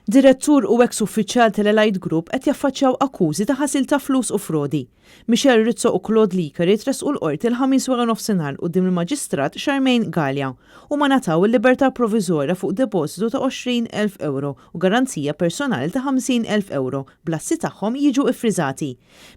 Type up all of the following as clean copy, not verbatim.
Direttur u ex uffiċjal tal-Allied Group qed jaffaċċjaw akkużi ta' ħasil ta' flus u frodi. Michel Rizzo u Claude Licari tressqu l-Qorti l-Ħamis waranofinhar quddiem il-Maġistrat Charmaine Galea Huma ngħataw il-liberta proviżorja fuq depożitu ta' 20,000 euro u garanzija personali ta' 50,000 euro bl-assi tagħhom jiġu ffriżati.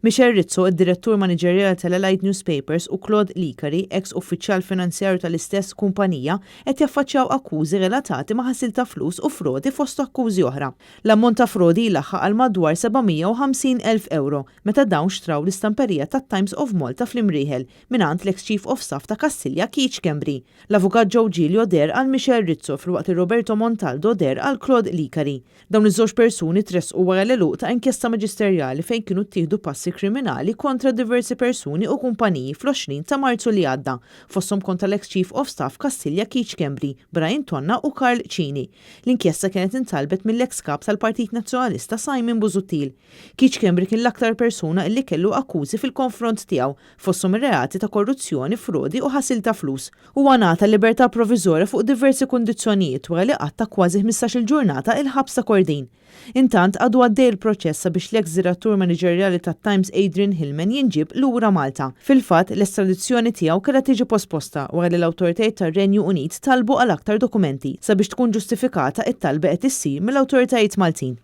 Michel Rizzo, id-Direttur Maniġerjali tal-Allied Newspapers u Claude Licari, ex uffiċjal finanzjarju tal-istess kumpanija, qed jaffaċċjaw akkużi relatati ma' ħasil ta' flus u frodi fost akkużi oħra. L-ammont ta' frodi laħħaq għal madwar 750,000 euro meta dawn xtraw l-istamperija tat-Times of Malta fl-imrieħel mingħand l-ex Chief of Staff ta' Kastilja Keith Kembri. L-avukat Giulio der għal Michel Rizzo fil-waqt Roberto Montaldo der għal Claude Licari. Dawn iż-żewġ persuni tressqu wara l-eluq ta' inkjesta maġisterjali fejn kienu ttieħdu passi kriminali kontra diversi persuni u kumpaniji fl-20 ta' Marzu li għadda, fosthom kontra l-ex Chief of Staff Kastilja Keith Kembri, Brian Tonna u Karl Cini. L-inkjesta kienet intalbet mill-ex kap tal-Partit Nazzjonalista Simon Busuttil. Keith Kembri kien l-aktar persuna illi kellu akkużi fil-konfront tiegħu fosthom ir-reati ta' korruzzjoni, frodi u ħasil ta' flus. Huwa ngħata libertà proviżorja fuq diversi kundizzjonijiet wara li qatta kważi 15-il ġurnata il-ħabs ta' kordin. Intant għadu għaddej il-proċess biex l-ex Direttur Maniġerjali tat-Times Adrian Hillman jinġib lura Malta. Fil-fatt, l-estradizzjoni tiegħu kellha tiġi posposta wara li l-awtoritajiet tar-Renju Unit talbu għal aktar dokumenti sabiex tkun ġustifikata it-talba qed issir mill-awtoritajiet Maltin.